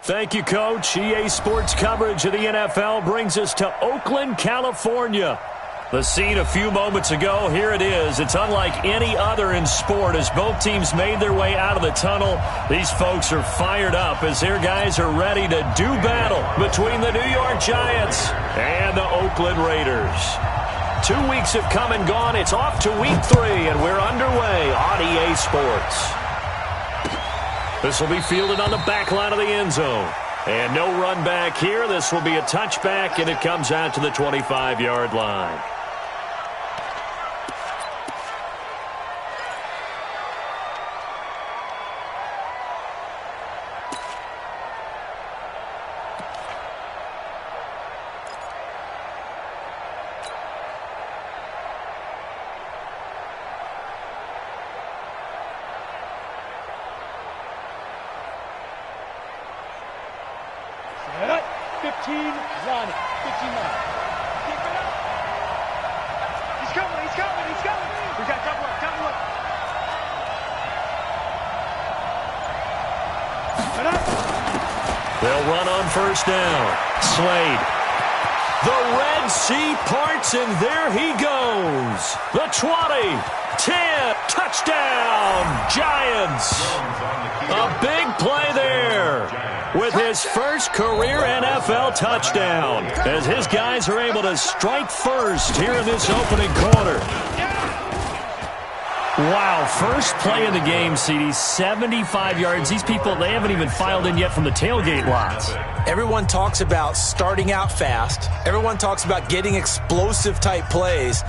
Thank you, Coach. EA Sports coverage of the NFL brings us to Oakland, California. The scene a few moments ago, here it is. It's unlike any other in sport as both teams made their way out of the tunnel. These folks are fired up as their guys are ready to do battle between the New York Giants and the Oakland Raiders. 2 weeks have come and gone. It's off to week 3, and we're underway on EA Sports. This will be fielded on the back line of the end zone. And no run back here. This will be a touchback, and it comes out to the 25-yard line. They'll run on first down. Slade. The Red Sea parts, and there he goes. The 20, 10, touchdown, Giants. A big play there with his first career NFL touchdown as his guys are able to strike first here in this opening quarter. Wow, first play in the game, CD, 75 yards. These people, they haven't even filed in yet from the tailgate lots. Everyone talks about starting out fast. Everyone talks about getting explosive-type plays.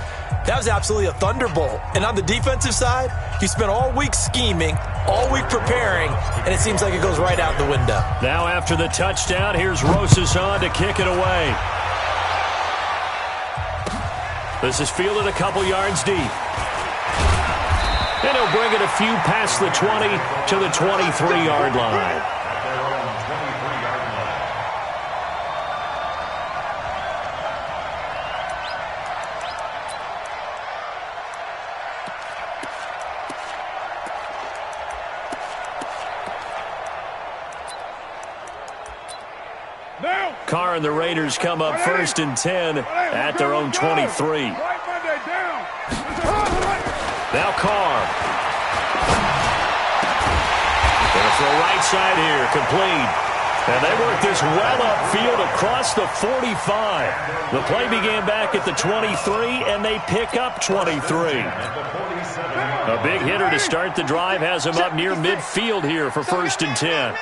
That was absolutely a thunderbolt. And on the defensive side, you spent all week scheming, all week preparing, and it seems like it goes right out the window. Now after the touchdown, here's Rosas on to kick it away. This is fielded a couple yards deep. And he'll bring it a few past the 20 to the 23-yard line. Carr and the Raiders come up first and 10 at their own 23. Now Carr. Gonna throw right side here, complete. And they work this well upfield across the 45. The play began back at the 23, and they pick up 23. A big hitter to start the drive has him up near midfield here for first and 10.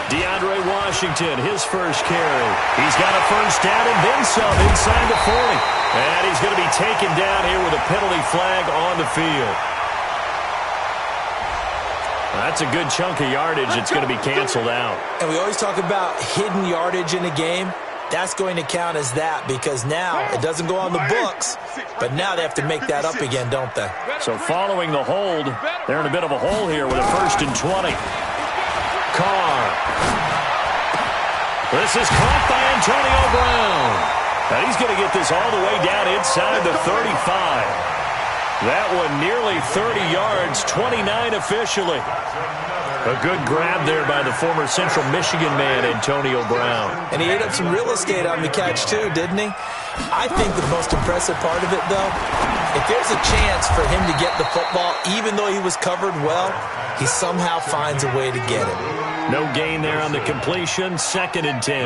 DeAndre Washington, his first carry. He's got a first down and then some inside the 40. And he's going to be taken down here with a penalty flag on the field. That's a good chunk of yardage. It's going to be canceled out. And we always talk about hidden yardage in a game. That's going to count as that because now it doesn't go on the books, but now they have to make that up again, don't they? So following the hold, they're in a bit of a hole here with a first and 20. Carr. This is caught by Antonio Brown. And he's going to get this all the way down inside the 35. That one nearly 30 yards, 29 officially. A good grab there by the former Central Michigan man, Antonio Brown. And he ate up some real estate on the catch, too, didn't he? I think the most impressive part of it, though, if there's a chance for him to get the football, even though he was covered well, he somehow finds a way to get it. No gain there on the completion, second and 10.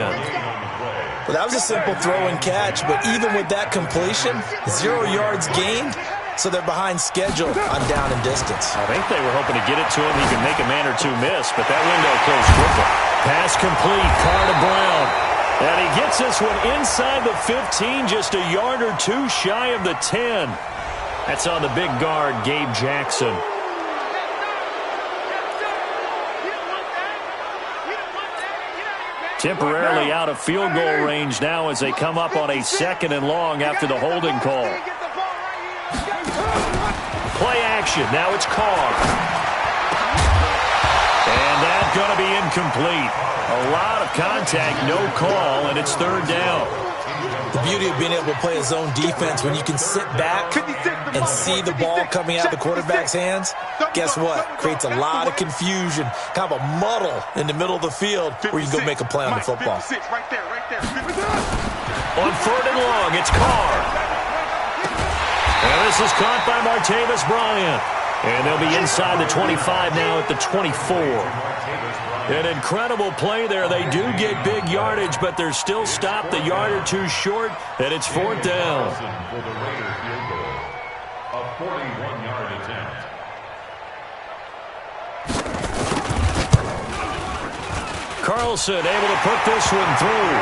Well, that was a simple throw and catch, but even with that completion, 0 yards gained, so they're behind schedule on down and distance. I think they were hoping to get it to him. He could make a man or two miss, but that window closed quickly. Pass complete, Carr to Brown. And he gets this one inside the 15, just a yard or two shy of the 10. That's on the big guard, Gabe Jackson. Temporarily out of field goal range now as they come up on a second and long after the holding call. Play action. Now it's Carr. And that's going to be incomplete. A lot of contact, no call, and it's third down. The beauty of being able to play a zone defense when you can sit back and see the ball coming out of the quarterback's hands, guess what? Creates a lot of confusion, kind of a muddle in the middle of the field where you can go make a play on the football. On 3rd and long, it's Carr. And this is caught by Martavis Bryant. And they'll be inside the 25 now at the 24. An incredible play there. They do get big yardage, but they're still stopped a yard or two short, and it's 4th down. A 41-yard attempt. Carlson able to put this one through.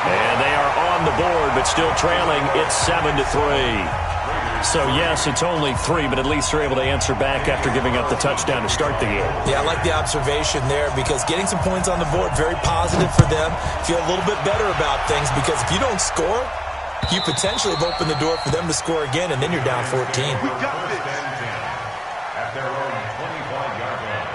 And they are on the board, but still trailing. It's 7-3. So, yes, it's only 3, but at least they're able to answer back after giving up the touchdown to start the game. Yeah, I like the observation there because getting some points on the board, very positive for them. Feel a little bit better about things because if you don't score, you potentially have opened the door for them to score again, and then you're down 14. We got this. At their own 25-yard line.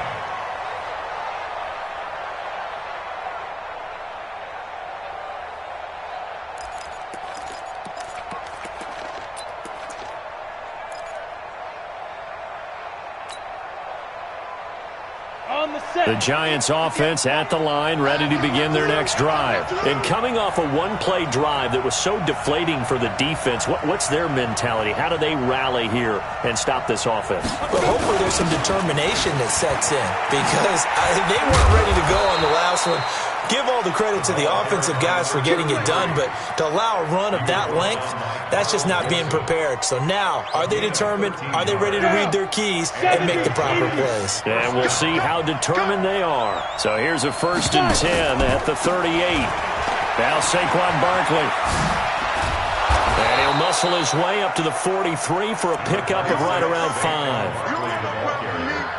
The Giants offense at the line, ready to begin their next drive. And coming off a one-play drive that was so deflating for the defense, what's their mentality? How do they rally here and stop this offense? Well, hopefully there's some determination that sets in because they weren't ready to go on the last one. Give all the credit to the offensive guys for getting it done, but to allow a run of that length, that's just not being prepared. So now, are they determined? Are they ready to read their keys and make the proper plays? And we'll see how determined they are. So here's a 1st and 10 at the 38. Now Saquon Barkley. And he'll muscle his way up to the 43 for a pickup of right around 5.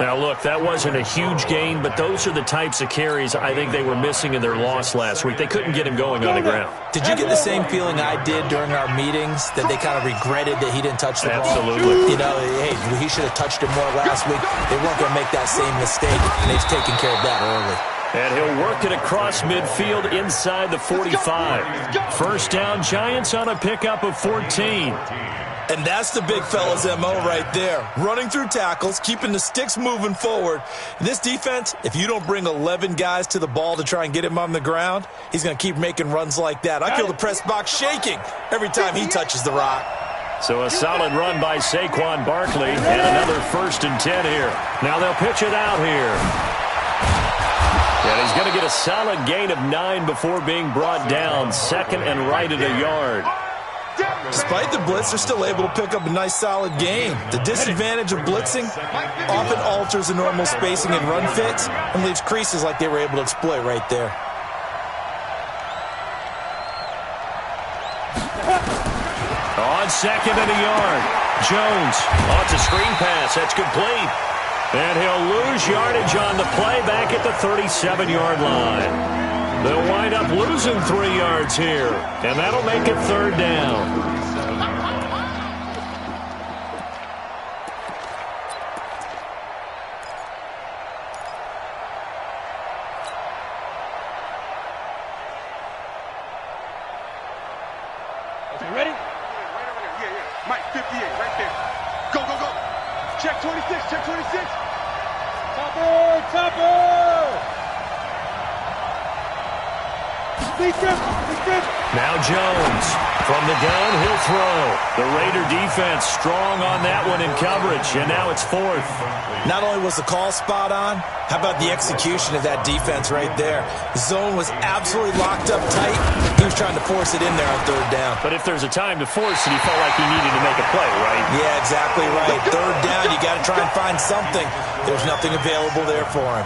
Now, look, that wasn't a huge gain, but those are the types of carries I think they were missing in their loss last week. They couldn't get him going on the ground. Did you get the same feeling I did during our meetings, that they kind of regretted that he didn't touch the ball? Absolutely. You know, hey, he should have touched it more last week. They weren't going to make that same mistake, and they've taken care of that early. And he'll work it across midfield inside the 45. 1st down, Giants on a pickup of 14. And that's the big fella's MO right there. Running through tackles, keeping the sticks moving forward. This defense, if you don't bring 11 guys to the ball to try and get him on the ground, he's going to keep making runs like that. I feel the press box shaking every time he touches the rock. So a solid run by Saquon Barkley and another 1st and 10 here. Now they'll pitch it out here. And he's going to get a solid gain of 9 before being brought down. 2nd and right at a yard. Despite the blitz, they're still able to pick up a nice, solid gain. The disadvantage of blitzing often alters the normal spacing and run fits and leaves creases like they were able to exploit right there. On 2nd and a yard. Jones. Oh, it's a screen pass. That's complete. And he'll lose yardage on the play back at the 37-yard line. They'll wind up losing 3 yards here, and that'll make it 3rd down. Okay, ready? Right over there. Yeah. Mike, 58, right there. Go, go, go. Check 26, check 26. Topper, topper. Now Jones from the gun, he'll throw. The Raider defense strong on that one in coverage, and now it's 4th. Not only was the call spot on, how about the execution of that defense right there? The zone was absolutely locked up tight. He was trying to force it in there on 3rd down. But if there's a time to force it, he felt like he needed to make a play, right? Yeah, exactly right. 3rd down, you got to try and find something. There's nothing available there for him.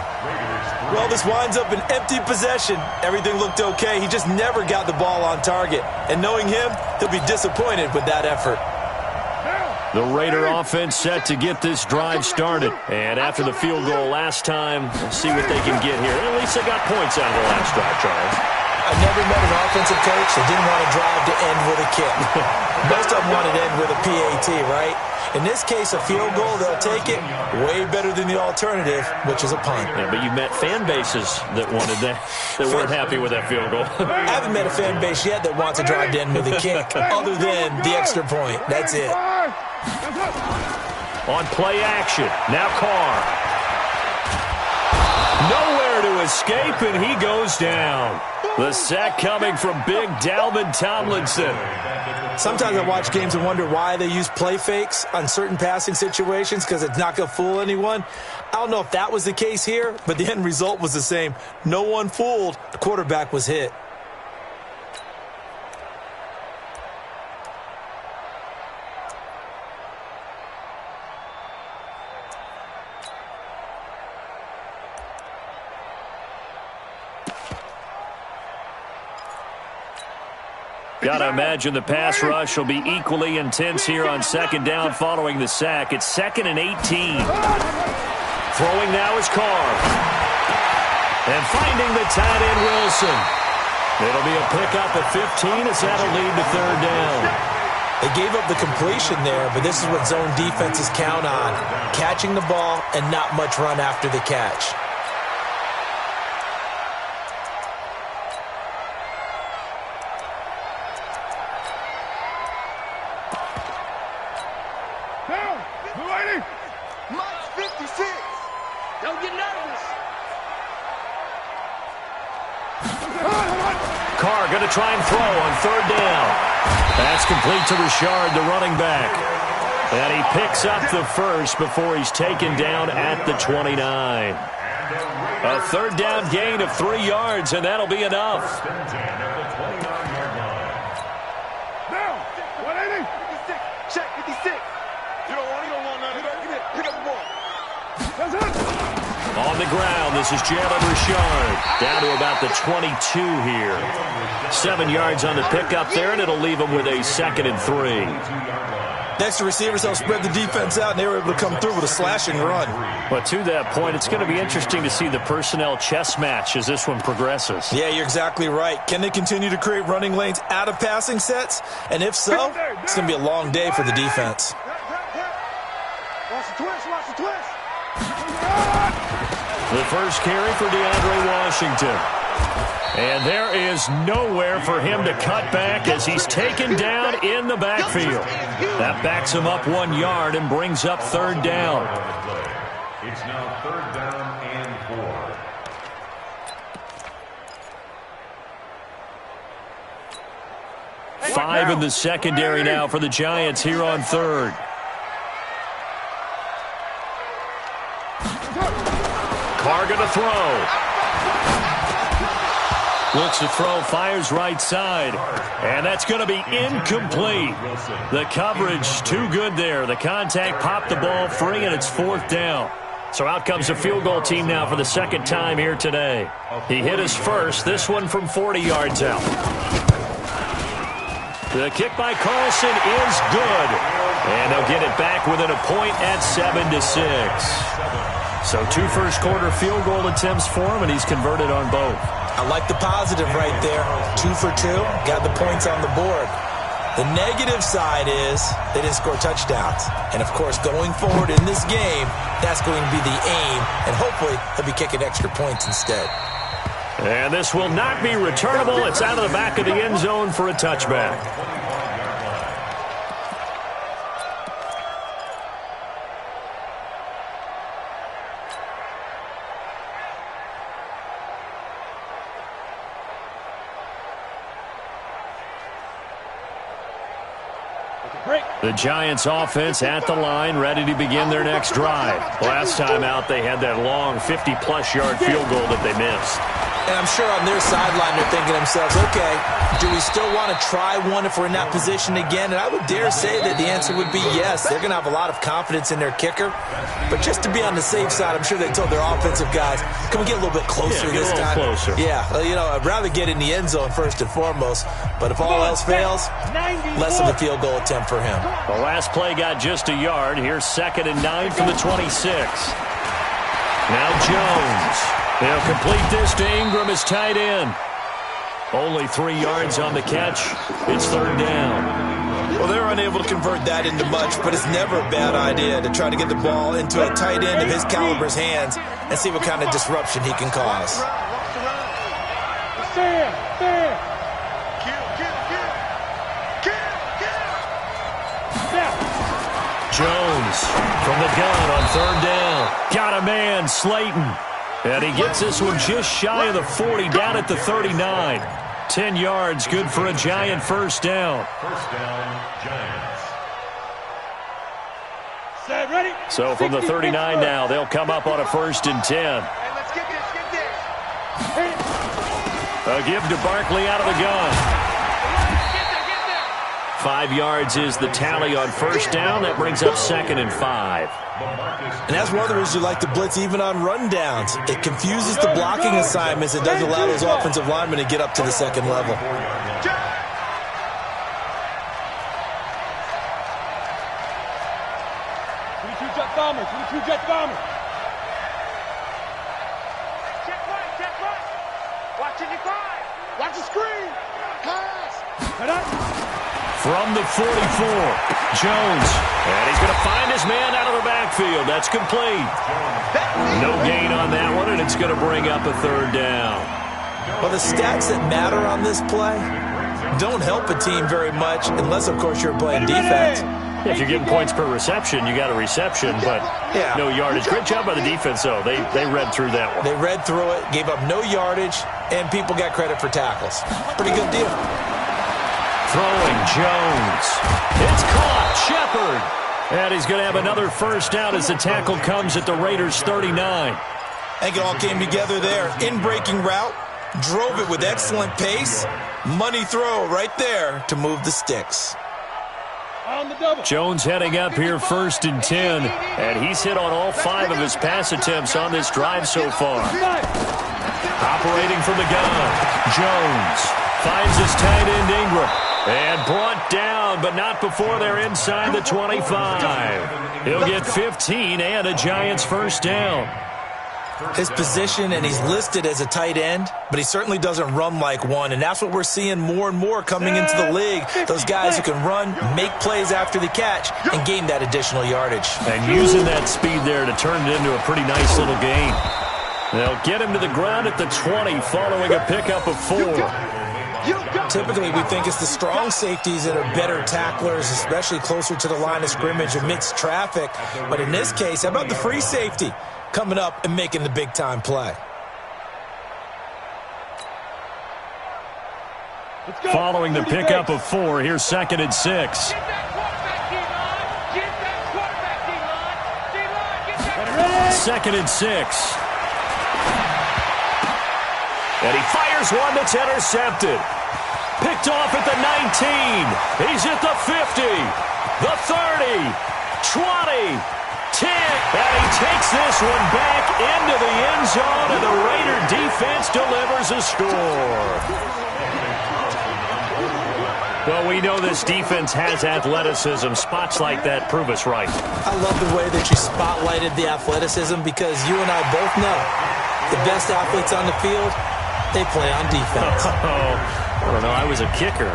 Well, this winds up an empty possession. Everything looked okay. He just never got the ball on target. And knowing him, he'll be disappointed with that effort. The Raider offense set to get this drive started. And after the field goal last time, we'll see what they can get here. At least they got points out of the last drive, Charles. I never met an offensive coach that didn't want to drive to end with a kick. Most of them want to end with a PAT, right? In this case, a field goal, they'll take it. Way better than the alternative, which is a punt. Yeah, but you met fan bases that wanted that weren't happy with that field goal. I haven't met a fan base yet that wants to drive to end with a kick, other than the extra point. That's it. On play action, now Carr. Nowhere to escape, and he goes down. The sack coming from big Dalvin Tomlinson. Sometimes I watch games and wonder why they use play fakes on certain passing situations, because it's not going to fool anyone. I don't know if that was the case here, but the end result was the same. No one fooled. The quarterback was hit. Got to imagine the pass rush will be equally intense here on second down following the sack. It's 2nd and 18. Throwing now is Carr. And finding the tight end Wilson. It'll be a pickup at 15 as that'll lead to third down. They gave up the completion there, but this is what zone defenses count on. Catching the ball and not much run after the catch. Carr going to try and throw on third down. That's complete to Richard, the running back. And he picks up the first before he's taken down at the 29. A third down gain of 3 yards, and that'll be enough. Down. 180. 56. Check 56. You don't want nothing. Pick up the ball. That's it. On the ground, this is Jalen Richard. Down to about the 22 here. 7 yards on the pickup there, and it'll leave him with a 2nd and 3. Next, the receivers help spread the defense out, and they were able to come through with a slashing run. But to that point, it's going to be interesting to see the personnel chess match as this one progresses. Yeah, you're exactly right. Can they continue to create running lanes out of passing sets? And if so, it's going to be a long day for the defense. Watch the twist. Watch the twist. The first carry for DeAndre Washington. And there is nowhere for him to cut back as he's taken down in the backfield. That backs him up 1 yard and brings up third down. It's now third down and 4. 5 in the secondary now for the Giants here on third. Carr going to throw. Looks to throw, fires right side. And that's going to be incomplete. The coverage too good there. The contact popped the ball free, and it's fourth down. So out comes a field goal team now for the second time here today. He hit his first, this one from 40 yards out. The kick by Carlson is good. And they'll get it back within a point at 7-6. So 2 first-quarter field goal attempts for him, and he's converted on both. I like the positive right there. 2 for 2, got the points on the board. The negative side is they didn't score touchdowns. And, of course, going forward in this game, that's going to be the aim. And hopefully they'll be kicking extra points instead. And this will not be returnable. It's out of the back of the end zone for a touchback. The Giants offense at the line, ready to begin their next drive. Last time out, they had that long 50-plus yard field goal that they missed. And I'm sure on their sideline they're thinking to themselves, okay, do we still want to try one if we're in that position again? And I would dare say that the answer would be yes. They're going to have a lot of confidence in their kicker. But just to be on the safe side, I'm sure they told their offensive guys, can we get a little bit closer this time? Closer. Yeah, you know, I'd rather get in the end zone first and foremost. But if all else fails, less of a field goal attempt for him. The last play got just a yard. Here's 2nd and 9 from the 26. Now Jones. They'll complete this to Ingram as tight end. Only 3 yards on the catch. It's third down. Well, they're unable to convert that into much, but it's never a bad idea to try to get the ball into a tight end of his caliber's hands and see what kind of disruption he can cause. Jones from the gun on third down. Got a man, Slayton. And he gets this one just shy of the 40, down at the 39. 10 yards, good for a Giant first down. First down, Giants. Set, ready? So from the 39 now, they'll come up on a 1st and 10. Hey, let's get this. A give to Barkley out of the gun. 5 yards is the tally on first down. That brings up 2nd and 5. And that's one of the reasons you like to blitz even on rundowns. It confuses the blocking assignments. It does allow those offensive linemen to get up to the second level. 22 jet bomber, 22 jet bomber. Check right. Watch it, watch the screen. Pass. From the 44, Jones. And he's going to find his man out of the backfield. That's complete. No gain on that one, and it's going to bring up a third down. Well, the stats that matter on this play don't help a team very much unless, of course, you're playing defense. If you're getting points per reception, you got a reception, but no yardage. Great job by the defense, though. They read through that one. They read through it, gave up no yardage, and people got credit for tackles. Pretty good deal. Throwing Jones. It's caught. Shepard. And he's going to have another first down as the tackle comes at the Raiders' 39. I think it all came together there. In-breaking route. Drove it with excellent pace. Money throw right there to move the sticks. Jones heading up here 1st and 10. And he's hit on all 5 of his pass attempts on this drive so far. Operating from the gun. Jones finds his tight end Ingram. And brought down, but not before they're inside the 25. He'll get 15 and a Giants first down. His position, and he's listed as a tight end, but he certainly doesn't run like one, and that's what we're seeing more and more coming into the league. Those guys who can run, make plays after the catch, and gain that additional yardage. And using that speed there to turn it into a pretty nice little gain. They'll get him to the ground at the 20 following a pickup of 4. Typically, we think it's the strong safeties that are better tacklers, especially closer to the line of scrimmage amidst traffic. But in this case, how about the free safety coming up and making the big-time play? Following the pickup of 4, here's 2nd and 6. Second and 6. And he fires one that's intercepted. Picked off at the 19. He's at the 50. The 30. 20. 10. And he takes this one back into the end zone, and the Raider defense delivers a score. Well, we know this defense has athleticism. Spots like that prove us right. I love the way that you spotlighted the athleticism, because you and I both know the best athletes on the field, they play on defense. I don't know. I was a kicker.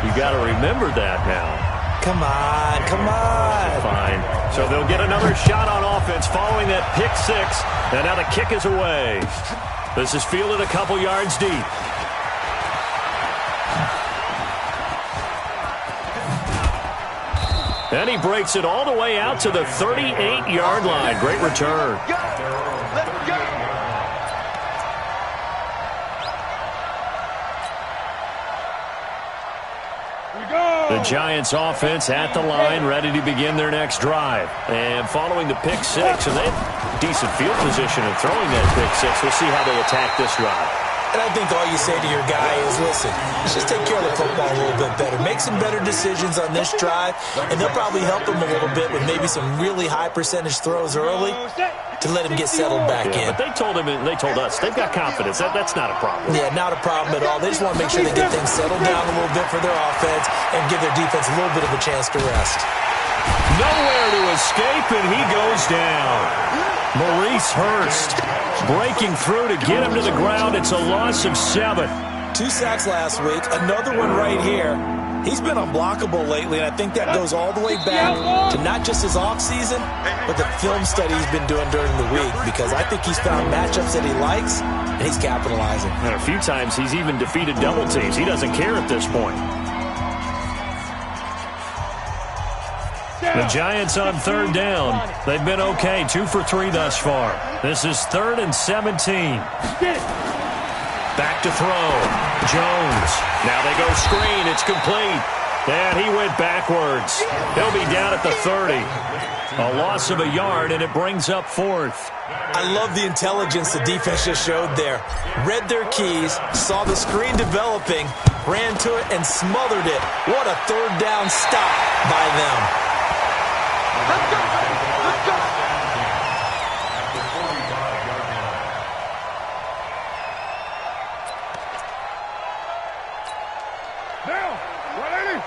You got to remember that now. Come on, come on. Fine. So they'll get another shot on offense following that pick 6. And now the kick is away. This is fielded a couple yards deep. And he breaks it all the way out to the 38-yard line. Great return. The Giants offense at the line, ready to begin their next drive. And following the pick 6, and they have decent field position in throwing that pick 6. We'll see how they attack this drive. And I think all you say to your guy is, listen, let's just take care of the football a little bit better. Make some better decisions on this drive, and they'll probably help him a little bit with maybe some really high percentage throws early to let him get settled back in. But they told him, and they told us, they've got confidence. That's not a problem. Yeah, not a problem at all. They just want to make sure they get things settled down a little bit for their offense and give their defense a little bit of a chance to rest. Nowhere to escape, and he goes down. Maurice Hurst breaking through to get him to the ground. It's a loss of 7. 2 sacks last week, another one right here. He's been unblockable lately, and I think that goes all the way back to not just his offseason, but the film study he's been doing during the week, because I think he's found matchups that he likes, and he's capitalizing. And a few times he's even defeated double teams. He doesn't care at this point. The Giants on 3rd down. They've been okay, 2 for 3 thus far. This is 3rd and 17. Back to throw. Jones. Now they go screen. It's complete. And he went backwards. He'll be down at the 30. A loss of a yard, and it brings up 4th. I love the intelligence the defense just showed there. Read their keys, saw the screen developing, ran to it, and smothered it. What a 3rd down stop by them. Let's go, baby. Let's go. Now, 180.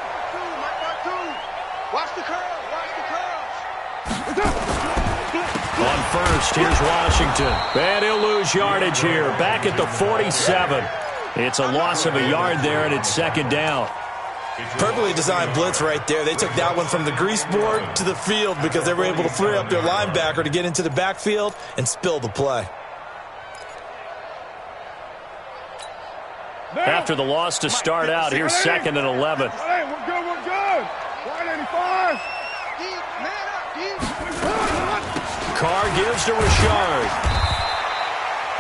Watch the curl. Watch the curls. On first, here's Washington. And he'll lose yardage here. Back at the 47. It's a loss of a yard there, and it's 2nd down. Perfectly designed blitz right there. They took that one from the grease board to the field because they were able to free up their linebacker to get into the backfield and spill the play. After the loss to start out, here's 2nd and 11. Hey, we're good, we're good. 185. Carr gives to Richard.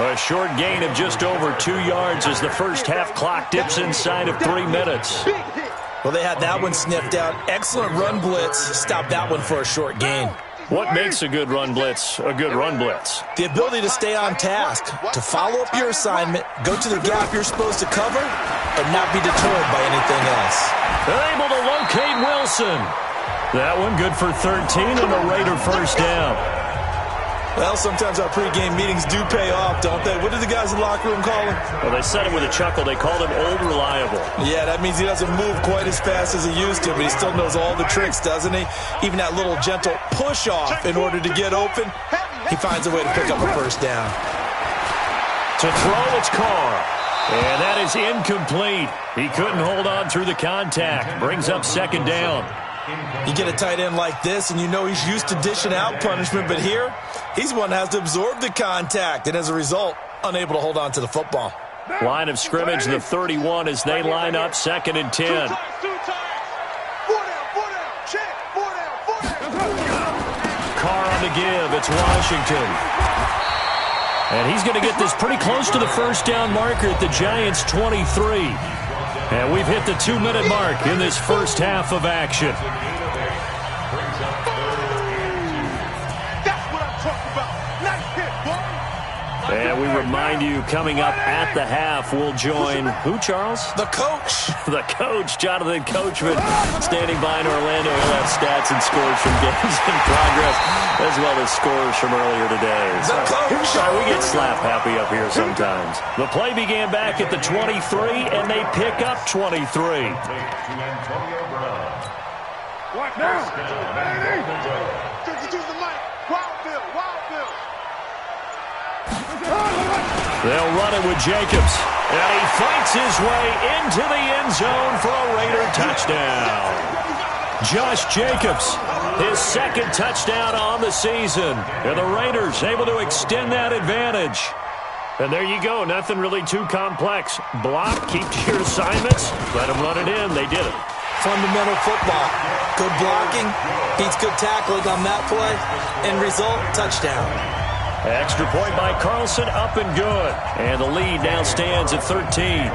A short gain of just over 2 yards as the first half clock dips inside of 3 minutes. Well, they had that one sniffed out. Excellent run blitz. Stopped that one for a short gain. What makes a good run blitz a good run blitz? The ability to stay on task, to follow up your assignment, go to the gap you're supposed to cover, and not be deterred by anything else. They're able to locate Wilson. That one good for 13 and a Raider first down. Well, sometimes our pregame meetings do pay off, don't they? What did the guys in the locker room call him? Well, they said it with a chuckle. They called him Old Reliable. Yeah, that means he doesn't move quite as fast as he used to, but he still knows all the tricks, doesn't he? Even that little gentle push-off in order to get open, he finds a way to pick up a first down. To throw, it's Carr. And that is incomplete. He couldn't hold on through the contact. Brings up 2nd down. You get a tight end like this, and you know he's used to dishing out punishment, but here, he's one that has to absorb the contact, and as a result, unable to hold on to the football. Line of scrimmage, the 31, as they line up 2nd and 10. Carr on the give. It's Washington. And he's going to get this pretty close to the first down marker at the Giants' 23. And we've hit the 2-minute mark in this first half of action. That's what I'm talking about. Nice hit, boy. And we remind you, coming up at the half, we'll join who, Charles? The coach. The coach, Jonathan Coachman, standing by in Orlando. He'll have stats and scores from games in progress, as well as scores from earlier today. The coach. Sorry, we get slap happy up here sometimes. The play began back at the 23, and they pick up 23. What now? Use the mic. Wild Bill. They'll run it with Jacobs. And he fights his way into the end zone for a Raider touchdown. Josh Jacobs, his 2nd touchdown on the season. And the Raiders able to extend that advantage. And there you go. Nothing really too complex. Block, keep to your assignments, let them run it in. They did it. Fundamental football. Good blocking, beats good tackling on that play. End result, touchdown. Extra point by Carlson, up and good. And the lead now stands at 13.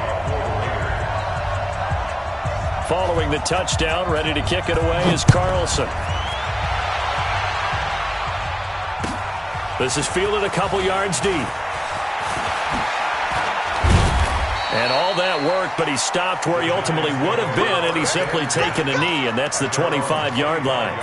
Following the touchdown, ready to kick it away is Carlson. This is fielded a couple yards deep. And all that work, but he stopped where he ultimately would have been, and he's simply taken a knee, and that's the 25-yard line.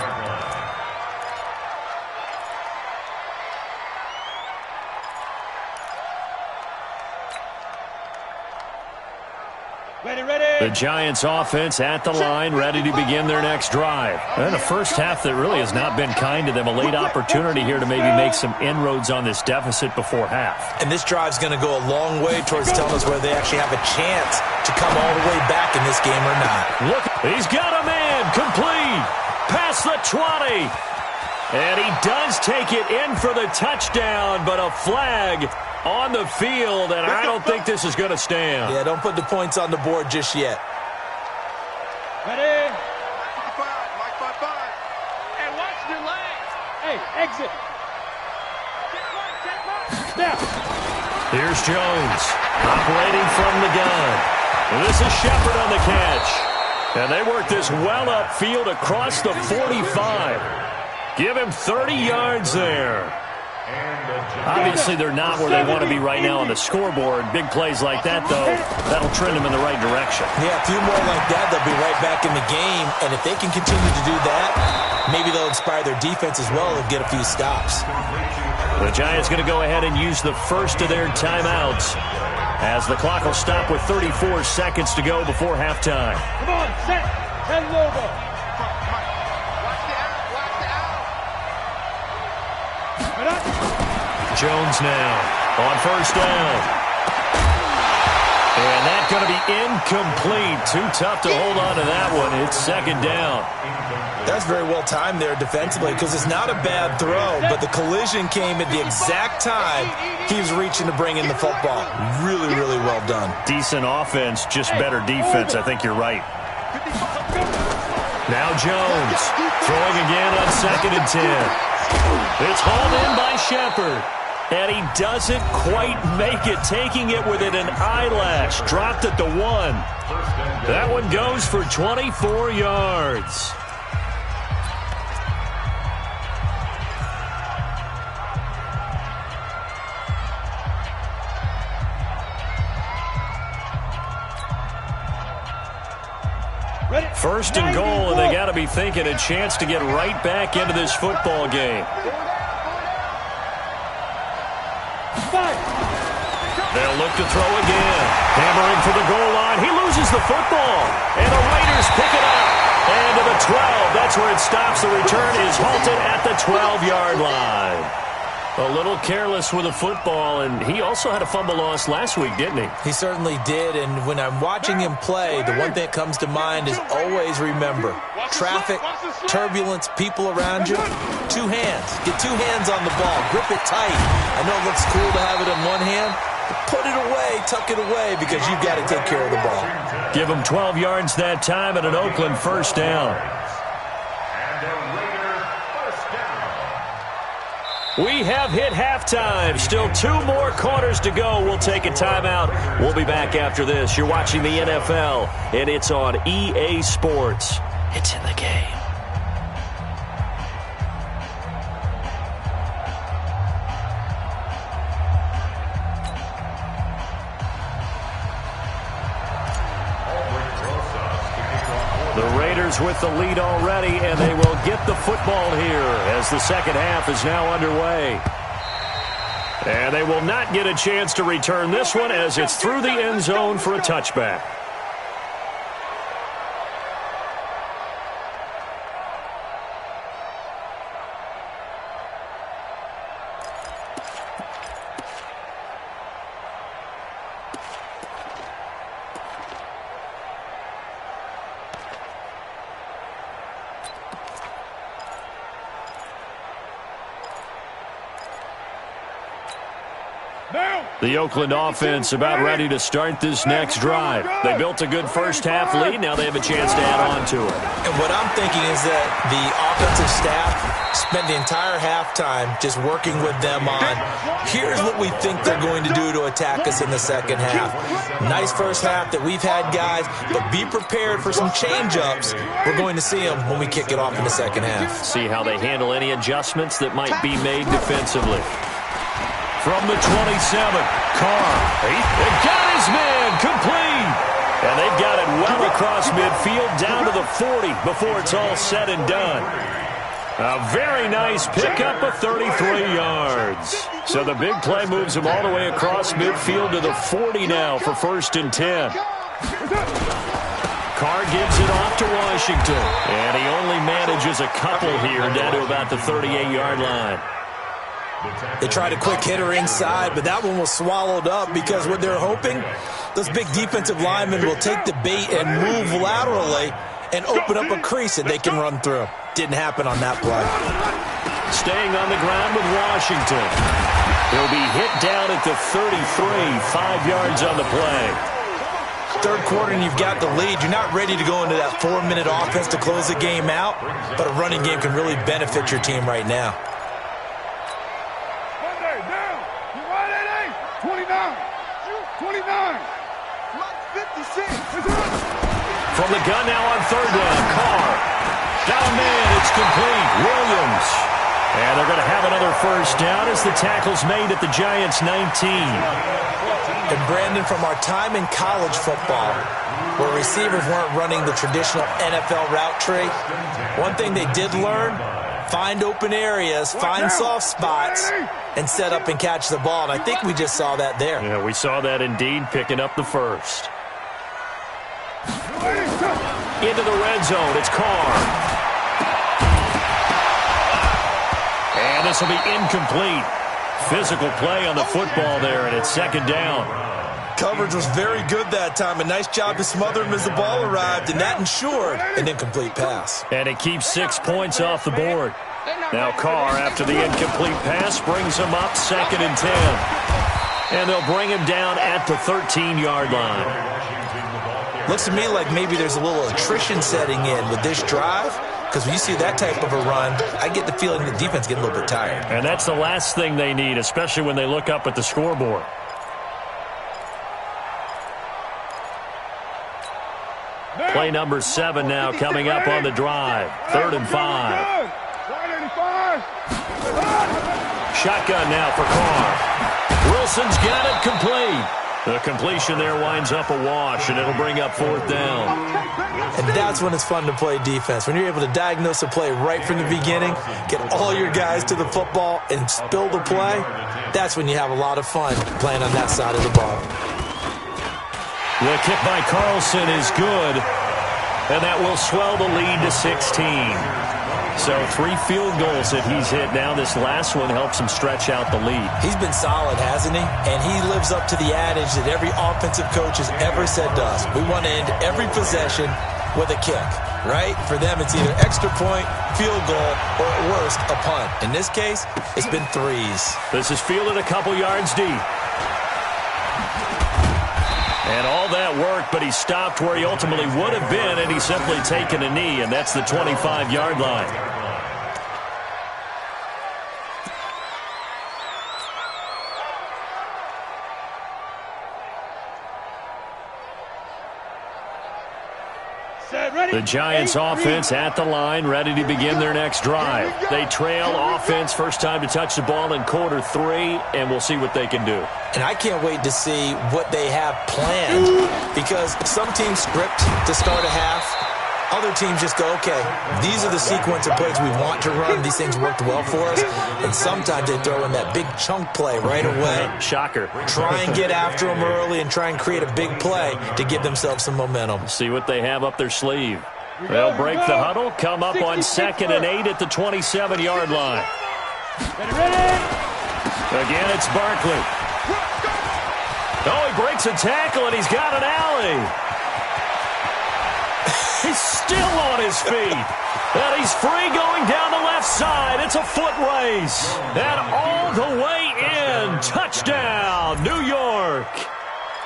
The Giants offense at the line, ready to begin their next drive. And a first half that really has not been kind to them. A late opportunity here to maybe make some inroads on this deficit before half. And this drive's going to go a long way towards telling us whether they actually have a chance to come all the way back in this game or not. Look, he's got a man, complete, past the 20. And he does take it in for the touchdown, but a flag on the field, and I don't think this is going to stand. Yeah, don't put the points on the board just yet. Ready? Mike 5-5. Hey, watch your legs. Hey, exit. Step. Here's Jones, operating from the gun. And this is Shepard on the catch. And they work this well upfield across the 45. Give him 30 yards there. Obviously, they're not where they want to be right now on the scoreboard. Big plays like that, though, that'll trend them in the right direction. Yeah, a few more like that, they'll be right back in the game. And if they can continue to do that, maybe they'll inspire their defense as well and get a few stops. The Giants going to go ahead and use the first of their timeouts as the clock will stop with 34 seconds to go before halftime. Come on, set. Head over. Jones now on first down. And that's going to be incomplete. Too tough to hold on to that one. It's second down. That's very well timed there defensively because it's not a bad throw, but the collision came at the exact time he was reaching to bring in the football. Really, really well done. Decent offense, just better defense. I think you're right. Now Jones throwing again on 2nd and 10. It's hauled in by Shepard. And he doesn't quite make it, taking it within an eyelash. Dropped at the 1. That one goes for 24 yards. First and goal, and they got to be thinking a chance to get right back into this football game. They'll look to throw again. Hammering for the goal line. He loses the football. And the Raiders pick it up. And to the 12. That's where it stops. The return is halted at the 12-yard line. A little careless with the football, and he also had a fumble loss last week, didn't he? He certainly did, and when I'm watching him play, the one thing that comes to mind is always remember, traffic, turbulence, people around you, 2 hands. Get 2 hands on the ball. Grip it tight. I know it looks cool to have it in one hand, but put it away, tuck it away, because you've got to take care of the ball. Give him 12 yards that time at an Oakland first down. We have hit halftime. Still 2 more quarters to go. We'll take a timeout. We'll be back after this. You're watching the NFL, and it's on EA Sports. It's in the game. The Raiders with the lead already, and they will get the football here as the second half is now underway. And they will not get a chance to return this one as it's through the end zone for a touchback. The Oakland offense about ready to start this next drive. They built a good first half lead. Now they have a chance to add on to it. And what I'm thinking is that the offensive staff spent the entire halftime just working with them on, here's what we think they're going to do to attack us in the second half. Nice first half that we've had, guys, but be prepared for some change-ups. We're going to see them when we kick it off in the second half. See how they handle any adjustments that might be made defensively. From the 27, Carr, they've got his man, complete. And they've got it well across midfield, down to the 40 before it's all said and done. A very nice pickup of 33 yards. So the big play moves him all the way across midfield to the 40 now for 1st and 10. Carr gives it off to Washington. And he only manages a couple here down to about the 38-yard line. They tried a quick hitter inside, but that one was swallowed up because what they're hoping, those big defensive linemen will take the bait and move laterally and open up a crease that they can run through. Didn't happen on that play. Staying on the ground with Washington. He'll be hit down at the 33, 5 yards on the play. Third quarter and you've got the lead. You're not ready to go into that 4-minute offense to close the game out, but a running game can really benefit your team right now. 29. 29. 56. From the gun now on third down. Carr. Down man. It's complete. Williams. And they're going to have another first down as the tackle's made at the Giants' 19. And Brandon, from our time in college football, where receivers weren't running the traditional NFL route tree, one thing they did learn, find open areas, find soft spots, and set up and catch the ball. And I think we just saw that there. Yeah, we saw that indeed, picking up the first. Into the red zone, it's Carr. And this will be incomplete. Physical play on the football there, and it's second down. Coverage was very good that time. A nice job to smother him as the ball arrived, and that ensured an incomplete pass. And it keeps 6 points off the board. Now Carr, after the incomplete pass, brings him up 2nd and 10. And they'll bring him down at the 13-yard line. Looks to me like maybe there's a little attrition setting in with this drive, because when you see that type of a run, I get the feeling the defense getting a little bit tired. And that's the last thing they need, especially when they look up at the scoreboard. Play number 7 now coming up on the drive. 3rd and 5. Shotgun now for Carr. Wilson's got it complete. The completion there winds up a wash, and it'll bring up 4th down. And that's when it's fun to play defense. When you're able to diagnose a play right from the beginning, get all your guys to the football, and spill the play, that's when you have a lot of fun playing on that side of the ball. The kick by Carlson is good, and that will swell the lead to 16. So 3 field goals that he's hit now. This last one helps him stretch out the lead. He's been solid, hasn't he? And he lives up to the adage that every offensive coach has ever said to us. We want to end every possession with a kick, right? For them, it's either extra point, field goal, or at worst, a punt. In this case, it's been 3s. This is fielded a couple yards deep. And all that work, but he stopped where he ultimately would have been, and he's simply taken a knee, and that's the 25-yard line. The Giants offense at the line, ready to begin their next drive. They trail offense, first time to touch the ball in quarter 3, and we'll see what they can do. And I can't wait to see what they have planned, because some teams script to start a half. Other teams just go, okay, these are the sequence of plays we want to run. These things worked well for us. And sometimes they throw in that big chunk play right away. Shocker. Try and get after them early and try and create a big play to give themselves some momentum. See what they have up their sleeve. They'll break the huddle, come up on 2nd and 8 at the 27-yard line. Again, it's Barkley. Oh, he breaks a tackle, and he's got an alley. He's still on his feet. And he's free going down the left side. It's a foot race. And all the way in. Touchdown, New York.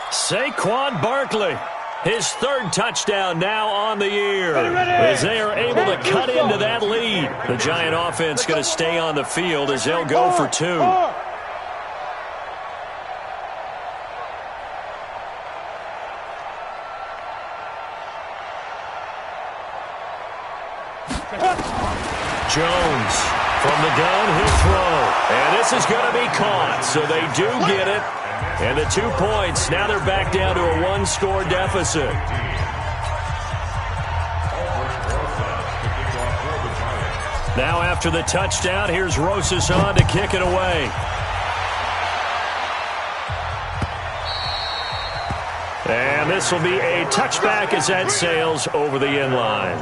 Saquon Barkley. His 3rd touchdown now on the year. As they are able to cut into that lead. The Giant offense going to stay on the field as they'll go for 2. Jones from the gun, he'll throw. And this is going to be caught, so they do get it. And the 2 points, now they're back down to a 1-score deficit. Now after the touchdown, here's Rosas on to kick it away. And this will be a touchback as that sails over the end line.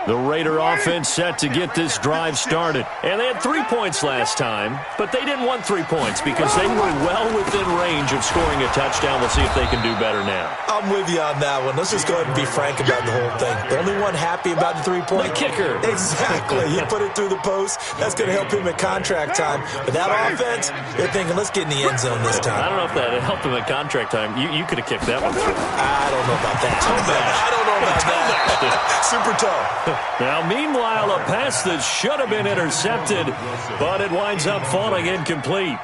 The Raider offense set to get this drive started. And they had 3 points last time, but they didn't want 3 points because they were well within range of scoring a touchdown. We'll see if they can do better now. I'm with you on that one. Let's just go ahead and be frank about the whole thing. The only one happy about the 3-point? The kicker. Exactly. He put it through the post. That's going to help him at contract time. But that offense, they're thinking, let's get in the end zone this time. I don't know if that helped him at contract time. You could have kicked that one through. I don't know about that. I don't know about that. Super tough. Now, meanwhile, a pass that should have been intercepted, but it winds up falling incomplete.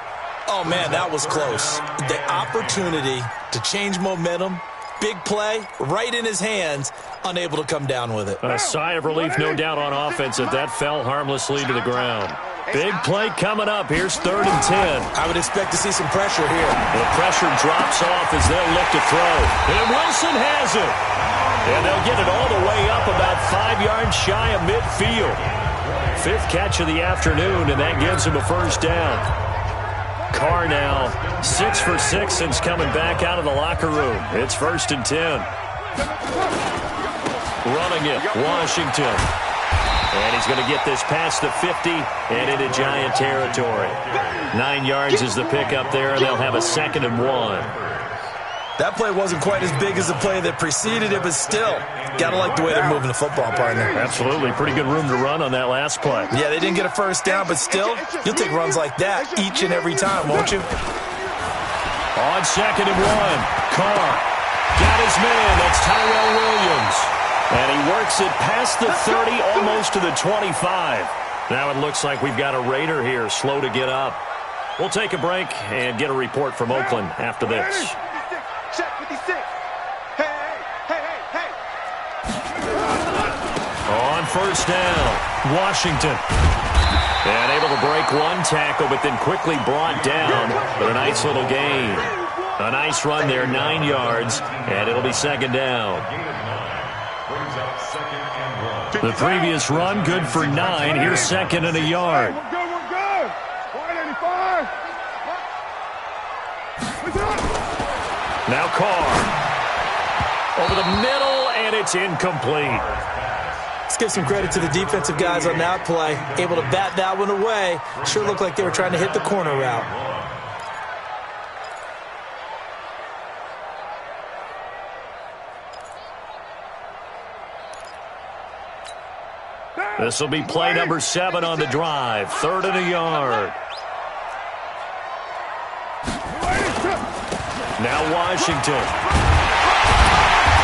Oh, man, that was close. The opportunity to change momentum, big play, right in his hands, unable to come down with it. A sigh of relief, no doubt, on offense that fell harmlessly to the ground. Big play coming up. Here's 3rd and 10. I would expect to see some pressure here. The pressure drops off as they'll look to throw. And Wilson has it. And they'll get it all the way up about 5 yards shy of midfield. 5th catch of the afternoon, and that gives him a first down. Carr now 6 for 6 since coming back out of the locker room. It's 1st and 10. Running it, Washington. And he's going to get this past the 50 and into Giant territory. 9 yards is the pickup there, and they'll have a 2nd and 1. That play wasn't quite as big as the play that preceded it, but still, got to like the way they're moving the football, partner. Absolutely. Pretty good room to run on that last play. Yeah, they didn't get a first down, but still, you'll take runs like that each and every time, won't you? On 2nd and 1, Carr got his man. That's Tyrell Williams. And he works it past the 30, almost to the 25. Now it looks like we've got a Raider here, slow to get up. We'll take a break and get a report from Oakland after this. Check 56. Hey, hey, hey, hey, hey. On 1st down, Washington. And able to break one tackle, but then quickly brought down with a nice little gain. A nice run there, 9 yards, and it'll be 2nd down. The previous run, good for 9. Here's 2nd and a yard. We're good. 185. Now Carr. Over the middle, and it's incomplete. Let's give some credit to the defensive guys on that play. Able to bat that one away. Sure looked like they were trying to hit the corner route. This will be play number 7 on the drive. 3rd and a yard. Now Washington.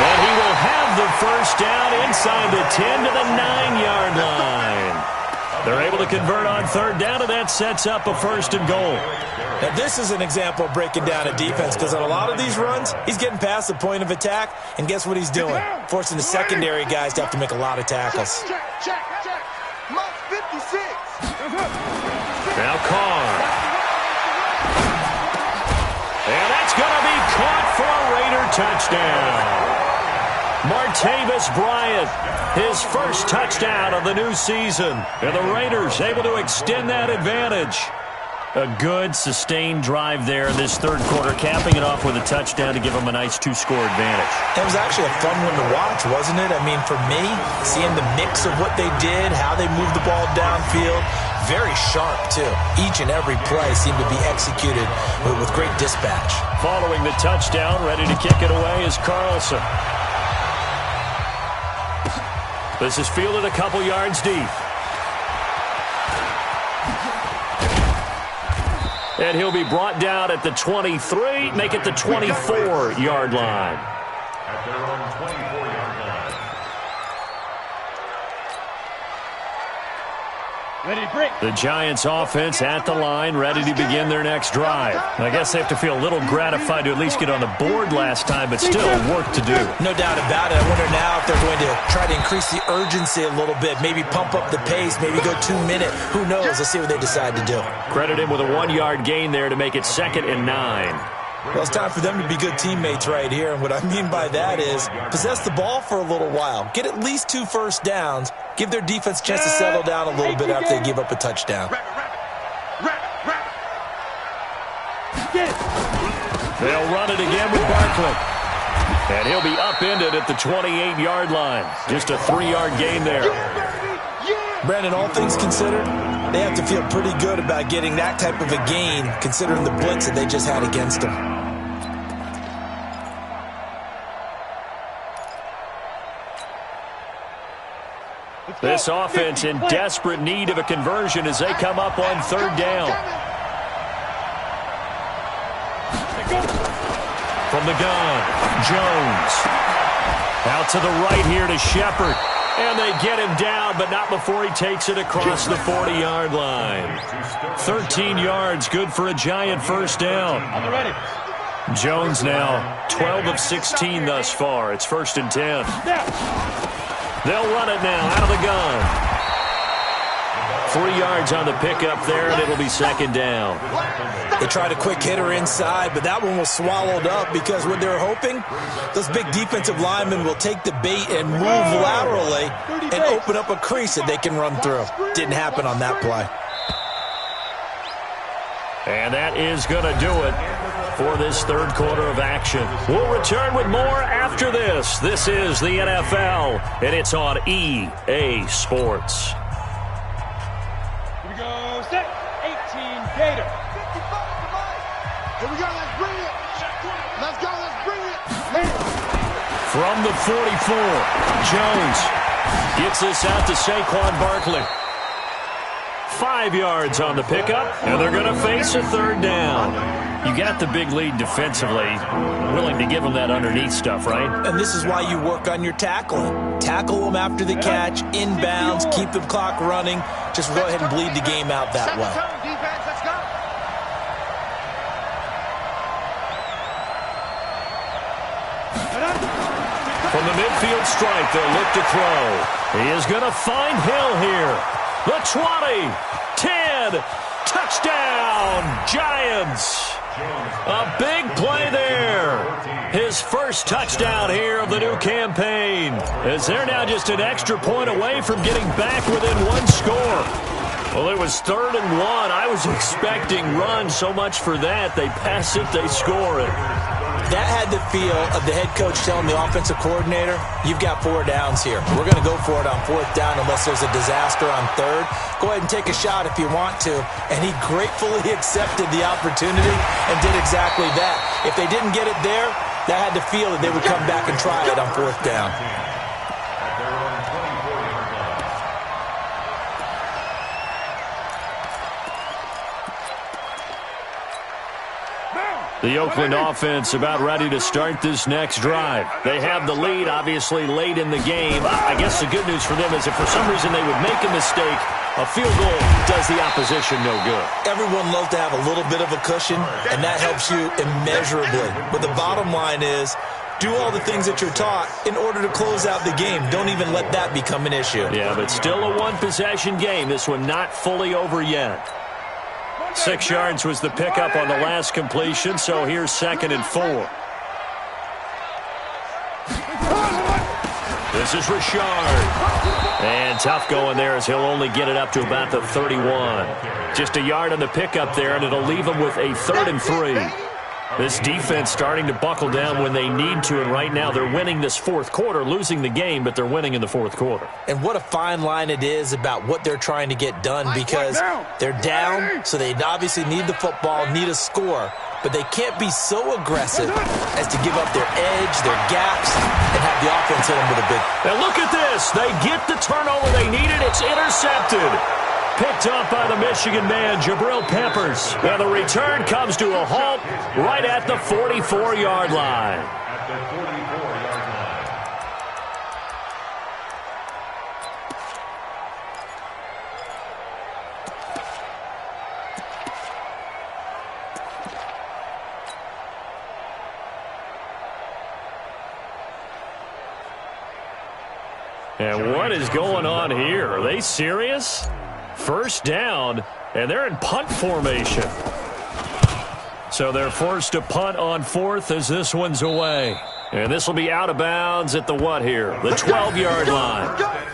And he will have the first down inside the 10 to the 9-yard line. They're able to convert on 3rd down, and that sets up a 1st and goal. Now, this is an example of breaking down a defense, because on a lot of these runs, he's getting past the point of attack, and guess what he's doing? Forcing the secondary guys to have to make a lot of tackles. Check. Mark 56. Now Carr. And that's going to be caught for a Raider touchdown. Martavis Bryant, his first touchdown of the new season. And the Raiders able to extend that advantage. A good, sustained drive there in this 3rd quarter, capping it off with a touchdown to give them a nice 2-score advantage. It was actually a fun one to watch, wasn't it? I mean, for me, seeing the mix of what they did, how they moved the ball downfield, very sharp, too. Each and every play seemed to be executed with great dispatch. Following the touchdown, ready to kick it away is Carlson. This is fielded a couple yards deep. And he'll be brought down at the 23, make it the 24-yard line. At their own 24-yard line. Ready to break. The Giants offense at the line, ready to begin their next drive. I guess they have to feel a little gratified to at least get on the board last time, but still work to do. No doubt about it. I wonder now if they're going to try to increase the urgency a little bit, maybe pump up the pace, maybe go 2-minute. Who knows? Let's see what they decide to do. Credit him with a 1-yard gain there to make it 2nd and 9. Well, it's time for them to be good teammates right here. And what I mean by that is possess the ball for a little while. Get at least 2 first downs. Give their defense a chance to settle down a little bit after they give up a touchdown. They'll run it again with Barkley. And he'll be upended at the 28-yard line. Just a 3-yard gain there. Brandon, all things considered, they have to feel pretty good about getting that type of a gain considering the blitz that they just had against them. This offense in desperate need of a conversion as they come up on 3rd down. From the gun, Jones. Out to the right here to Shepard. And they get him down, but not before he takes it across the 40-yard line. 13 yards, good for a giant first down. Jones now 12 of 16 thus far. It's 1st and 10. They'll run it now out of the gun. 3 yards on the pickup there, and it'll be 2nd down. They tried a quick hitter inside, but that one was swallowed up because what they're hoping, those big defensive linemen will take the bait and move laterally and open up a crease that they can run through. Didn't happen on that play. And that is going to do it for this 3rd quarter of action. We'll return with more after this. This is the NFL, and it's on EA Sports. Here we go, set, 18, Gator. 55 to Mike. Here we go, let's bring it. Let's go, let's bring it. From the 44, Jones gets this out to Saquon Barkley. 5 yards on the pickup, and they're going to face a 3rd down. You got the big lead defensively, willing to give them that underneath stuff, right? And this is why you work on your tackling. Tackle them after the catch, inbounds, keep the clock running. Just go ahead and bleed the game out that way. From the midfield stripe, they'll look to throw. He is going to find Hill here. The 20, 10, touchdown, Giants. A big play there. His first touchdown here of the new campaign, as they're now just an extra point away from getting back within 1 score. Well, it was 3rd and 1. I was expecting run, so much for that. They pass it, they score it. That had the feel of the head coach telling the offensive coordinator, you've got 4 downs here. We're going to go for it on 4th down unless there's a disaster on 3rd. Go ahead and take a shot if you want to. And he gratefully accepted the opportunity and did exactly that. If they didn't get it there, that had the feel that they would come back and try it on 4th down. The Oakland offense about ready to start this next drive. They have the lead, obviously, late in the game. I guess the good news for them is if for some reason they would make a mistake, a field goal does the opposition no good. Everyone loves to have a little bit of a cushion, and that helps you immeasurably. But the bottom line is, do all the things that you're taught in order to close out the game. Don't even let that become an issue. Yeah, but still a one-possession game. This one not fully over yet. 6 yards was the pickup on the last completion, so here's 2nd and 4. This is Richard. And tough going there as he'll only get it up to about the 31. Just a yard on the pickup there, and it'll leave him with a 3rd and 3. This defense starting to buckle down when they need to, and right now they're winning this 4th quarter, losing the game, but they're winning in the 4th quarter. And what a fine line it is about what they're trying to get done, because they're down, so they obviously need the football, need a score, but they can't be so aggressive as to give up their edge, their gaps, and have the offense hit them with a big... Now look at this. They get the turnover they needed. It's intercepted. Picked up by the Michigan man, Jabril Peppers. Now the return comes to a halt right at the 44-yard line. And what is going on here? Are they serious? First down, and they're in punt formation. So they're forced to punt on fourth as this one's away. And this will be out of bounds at the what here? The 12-yard line.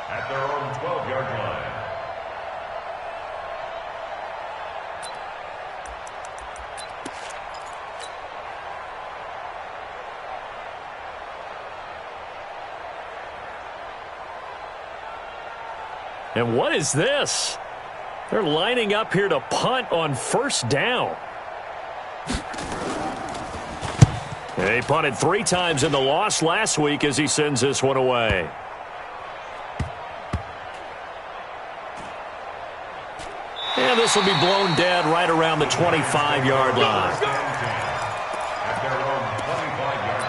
At their own 12-yard line. And what is this? They're lining up here to punt on first down. He punted 3 times in the loss last week as he sends this one away. And this will be blown dead right around the 25-yard line. At their own 25-yard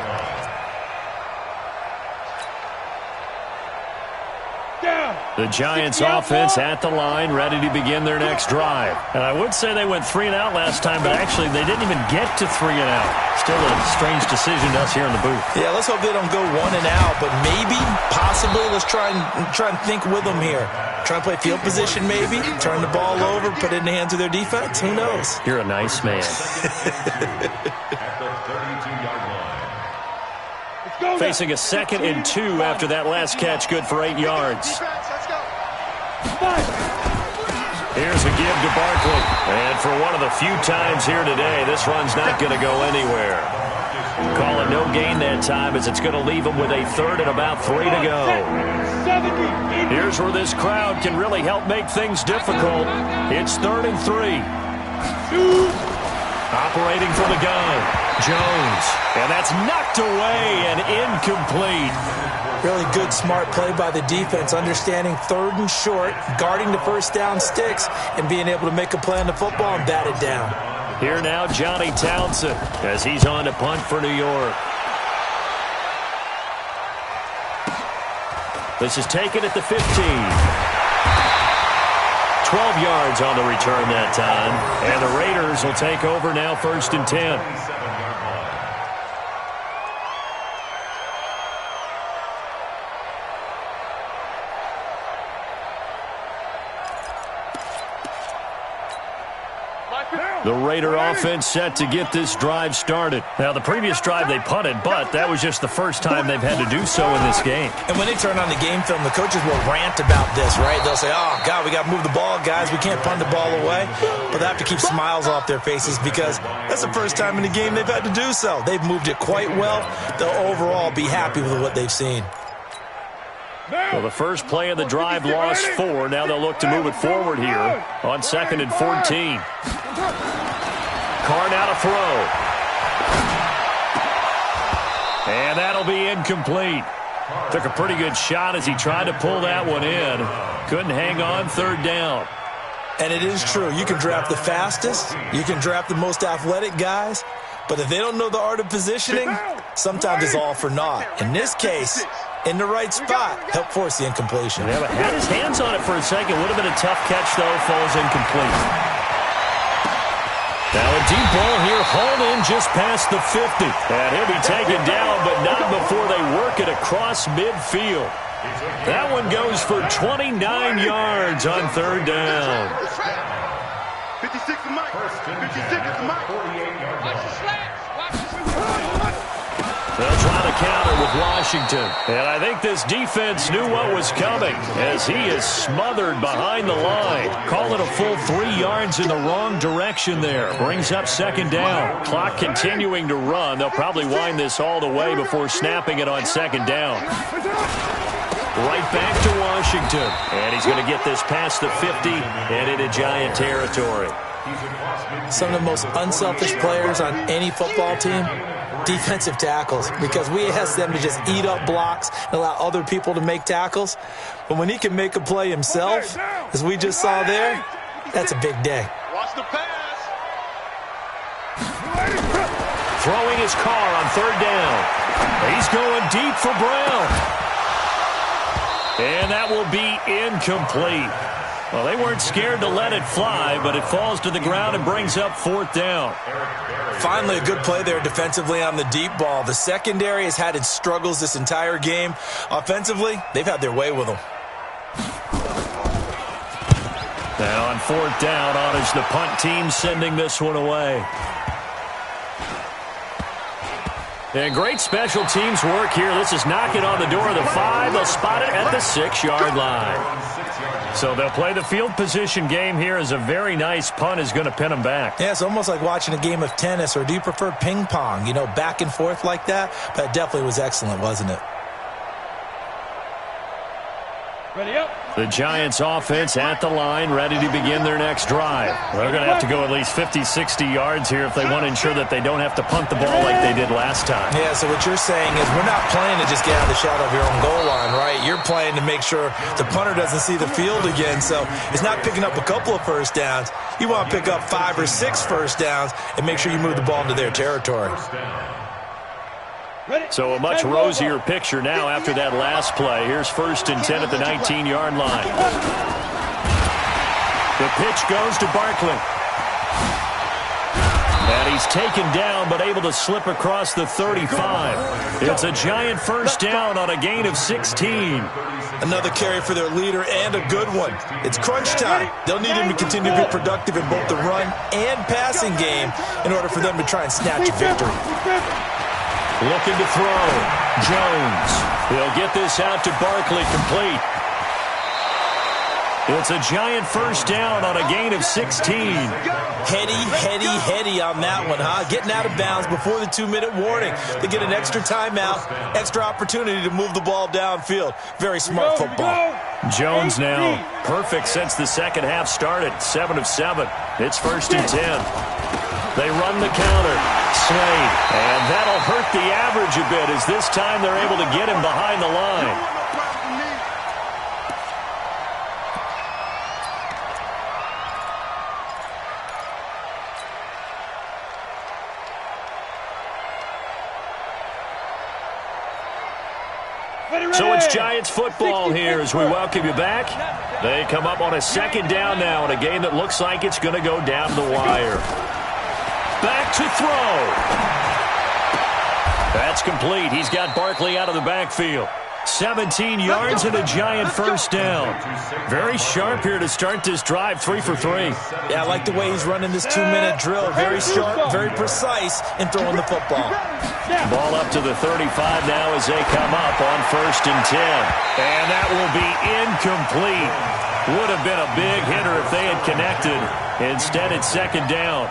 line. The Giants offense at the line, ready to begin their next drive. And I would say they went 3 and out last time, but actually they didn't even get to 3 and out. Still a strange decision to us here in the booth. Yeah, let's hope they don't go 1 and out, but maybe, possibly, let's try and think with them here. Try and play field position maybe, turn the ball over, put it in the hands of their defense. Who knows? You're a nice man. At the 32-yard line. Facing a 2nd and 2 after that last catch, good for 8 yards. Here's a give to Barkley. And for one of the few times here today, this run's not going to go anywhere. Call it no gain that time as it's going to leave them with a 3rd and about 3 to go. Here's where this crowd can really help make things difficult. It's 3rd and 3. Operating from the gun, Jones. And that's knocked away and incomplete. Really good, smart play by the defense, understanding 3rd and short, guarding the first down sticks, and being able to make a play on the football and bat it down. Here now, Johnny Townsend, as he's on to punt for New York. This is taken at the 15. 12 yards on the return that time. And the Raiders will take over now, 1st and 10. The Raider offense set to get this drive started. Now, the previous drive they punted, but that was just the first time they've had to do so in this game. And when they turn on the game film, the coaches will rant about this, right? They'll say, oh, God, we got to move the ball, guys. We can't punt the ball away. But they have to keep smiles off their faces because that's the first time in the game they've had to do so. They've moved it quite well. They'll overall be happy with what they've seen. Well, the first play of the drive lost 4. Now they'll look to move it forward here on 2nd and 14. Carr now to throw. And that'll be incomplete. Took a pretty good shot as he tried to pull that one in. Couldn't hang on, 3rd down. And it is true. You can draft the fastest. You can draft the most athletic guys. But if they don't know the art of positioning, sometimes it's all for naught. In this case, in the right spot, help force the incompletion. Yeah, but had his hands on it for a second. Would have been a tough catch, though. Falls incomplete. Now a deep ball here, hauled in just past the 50. And he'll be taken down, but not before they work it across midfield. That one goes for 29 yards on 3rd down. 56 to Mike. 56 to Mike. They'll try the counter with Washington. And I think this defense knew what was coming as he is smothered behind the line. Call it a full 3 yards in the wrong direction there. Brings up second down. Clock continuing to run. They'll probably wind this all the way before snapping it on second down. Right back to Washington. And he's going to get this past the 50 and into Giant territory. Some of the most unselfish players on any football team, defensive tackles, because we ask them to just eat up blocks and allow other people to make tackles. But when he can make a play himself, as we just saw there, that's a big day. Watch the pass. Throwing his car on third down. He's going deep for Brown. And that will be incomplete. Well, they weren't scared to let it fly, but it falls to the ground and brings up fourth down. Finally, a good play there defensively on the deep ball. The secondary has had its struggles this entire game. Offensively, they've had their way with them. Now on fourth down, honors the punt team, sending this one away. And great special teams work here. This is knocking on the door of the 5. They'll spot it at the 6-yard line. So they'll play the field position game here as a very nice punt is going to pin them back. Yeah, it's almost like watching a game of tennis, or do you prefer ping pong? You know, back and forth like that? But it definitely was excellent, wasn't it? Ready up. The Giants offense at the line, ready to begin their next drive. They're going to have to go at least 50, 60 yards here if they want to ensure that they don't have to punt the ball like they did last time. Yeah, so what you're saying is we're not playing to just get out of the shadow of your own goal line, right? You're playing to make sure the punter doesn't see the field again. So it's not picking up a couple of first downs. You want to pick up 5 or 6 first downs and make sure you move the ball into their territory. So a much rosier picture now after that last play. Here's 1st and 10 at the 19-yard line. The pitch goes to Barkley. And he's taken down but able to slip across the 35. It's a Giant first down on a gain of 16. Another carry for their leader and a good one. It's crunch time. They'll need him to continue to be productive in both the run and passing game in order for them to try and snatch a victory. Looking to throw. Jones. He'll get this out to Barkley, complete. It's a Giant first down on a gain of 16. Heady on that one, huh? Getting out of bounds before the 2-minute warning. They get an extra timeout, extra opportunity to move the ball downfield. Very smart football. Jones now perfect since the second half started. 7 of 7. It's 1st and 10. They run the counter. Slade. And that'll hurt the average a bit as this time they're able to get him behind the line. So it's Giants football here as we welcome you back. They come up on a second down now in a game that looks like it's going to go down the wire. Back to throw. That's complete. He's got Barkley out of the backfield. 17 yards and a Giant first down. Very sharp here to start this drive, 3 for 3. Yeah, I like the way he's running this 2-minute drill. Very sharp, very precise in throwing the football. Ball up to the 35 now as they come up on 1st and 10. And that will be incomplete. Would have been a big hitter if they had connected. Instead, it's second down.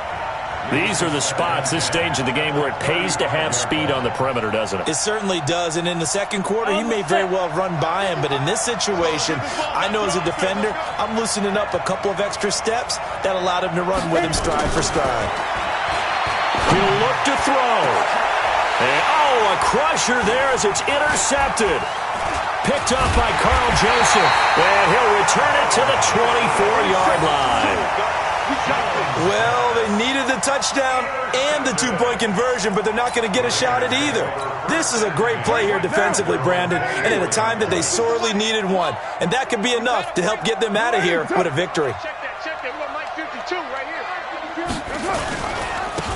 These are the spots, this stage of the game, where it pays to have speed on the perimeter, doesn't it? It certainly does, and in the second quarter, he may very well run by him, but in this situation, I know as a defender, I'm loosening up a couple of extra steps that allowed him to run with him stride for stride. He'll look to throw. And, a crusher there as it's intercepted. Picked up by Carl Joseph, and he'll return it to the 24-yard line. Well, they needed the touchdown and the 2-point conversion, but they're not going to get a shot at either. This is a great play here defensively, Brandon, and at a time that they sorely needed one. And that could be enough to help get them out of here with a victory. Check that. We got Mike 52 right here.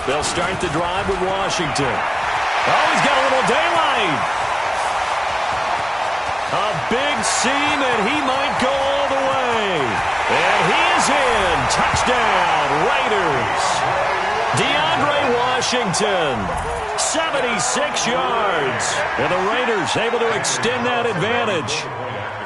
They'll start the drive with Washington. Oh, he's got a little daylight. A big seam, and he might go all the way. And he is in. Touchdown, Raiders. DeAndre Washington. 76 yards. And the Raiders able to extend that advantage.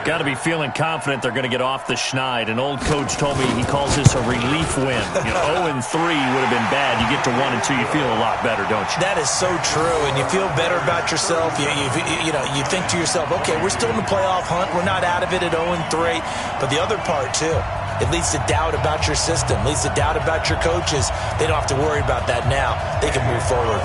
Got to be feeling confident they're going to get off the schneid. An old coach told me he calls this a relief win. 0-3 would have been bad. You get to 1-2, you feel a lot better, don't you? That is so true, and you feel better about yourself. You think to yourself, okay, we're still in the playoff hunt. We're not out of it at 0-3. But the other part, too, it leads to doubt about your system, leads to doubt about your coaches. They don't have to worry about that now. They can move forward.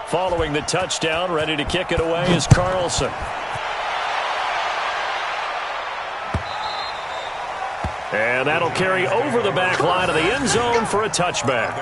Following the touchdown, ready to kick it away is Carlson. And that'll carry over the back line of the end zone for a touchback.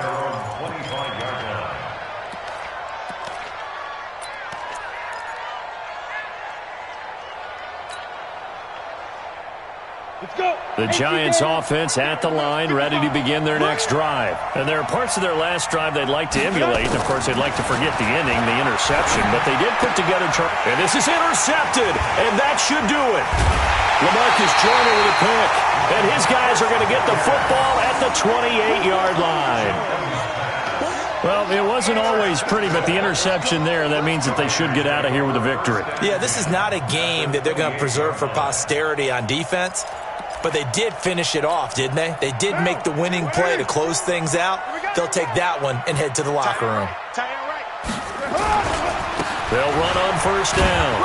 Let's go. The Giants offense at the line, ready to begin their next drive. And there are parts of their last drive they'd like to emulate. Of course, they'd like to forget the ending, the interception. But they did put together... And this is intercepted, and that should do it. LaMarcus Joyner with a pick. And his guys are going to get the football at the 28-yard line. Well, it wasn't always pretty, but the interception there, that means that they should get out of here with a victory. Yeah, this is not a game that they're going to preserve for posterity on defense. But they did finish it off, didn't they? They did make the winning play to close things out. They'll take that one and head to the locker room. They'll run on first down.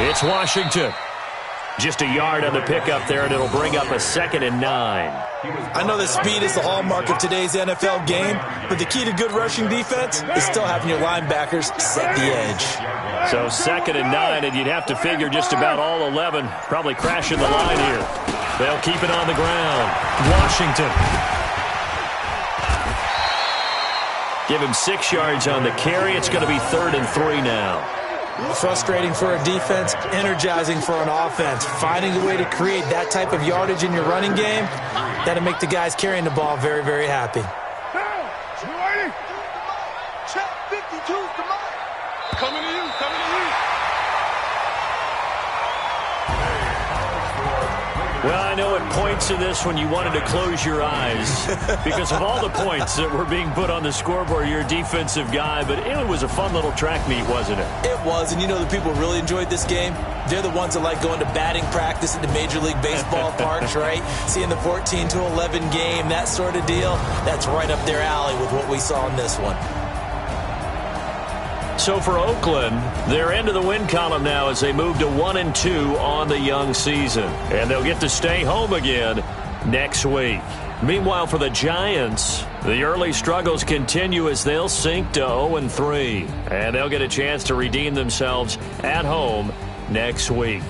It's Washington. Just a yard on the pickup there, and it'll bring up a 2nd and 9. I know that speed is the hallmark of today's NFL game, but the key to good rushing defense is still having your linebackers set the edge. So 2nd and 9, and you'd have to figure just about all 11 probably crashing the line here. They'll keep it on the ground. Washington. Give him 6 yards on the carry. It's going to be 3rd and 3 now. Frustrating for a defense, energizing for an offense. Finding a way to create that type of yardage in your running game, that'll make the guys carrying the ball very, very happy. Check 52's the mark. Coming to you, coming to you. Well, I know at points in this when you wanted to close your eyes because of all the points that were being put on the scoreboard. You're a defensive guy, but it was a fun little track meet, wasn't it? It was, and you know the people who really enjoyed this game? They're the ones that like going to batting practice at the Major League Baseball parks, right? Seeing the 14-11 game, that sort of deal, that's right up their alley with what we saw in this one. So for Oakland, they're into the win column now as they move to 1-2 on the young season. And they'll get to stay home again next week. Meanwhile, for the Giants, the early struggles continue as they'll sink to 0-3. And they'll get a chance to redeem themselves at home next week.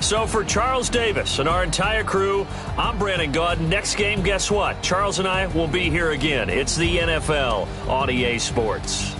So for Charles Davis and our entire crew, I'm Brandon Gaud. Next game, guess what? Charles and I will be here again. It's the NFL on EA Sports.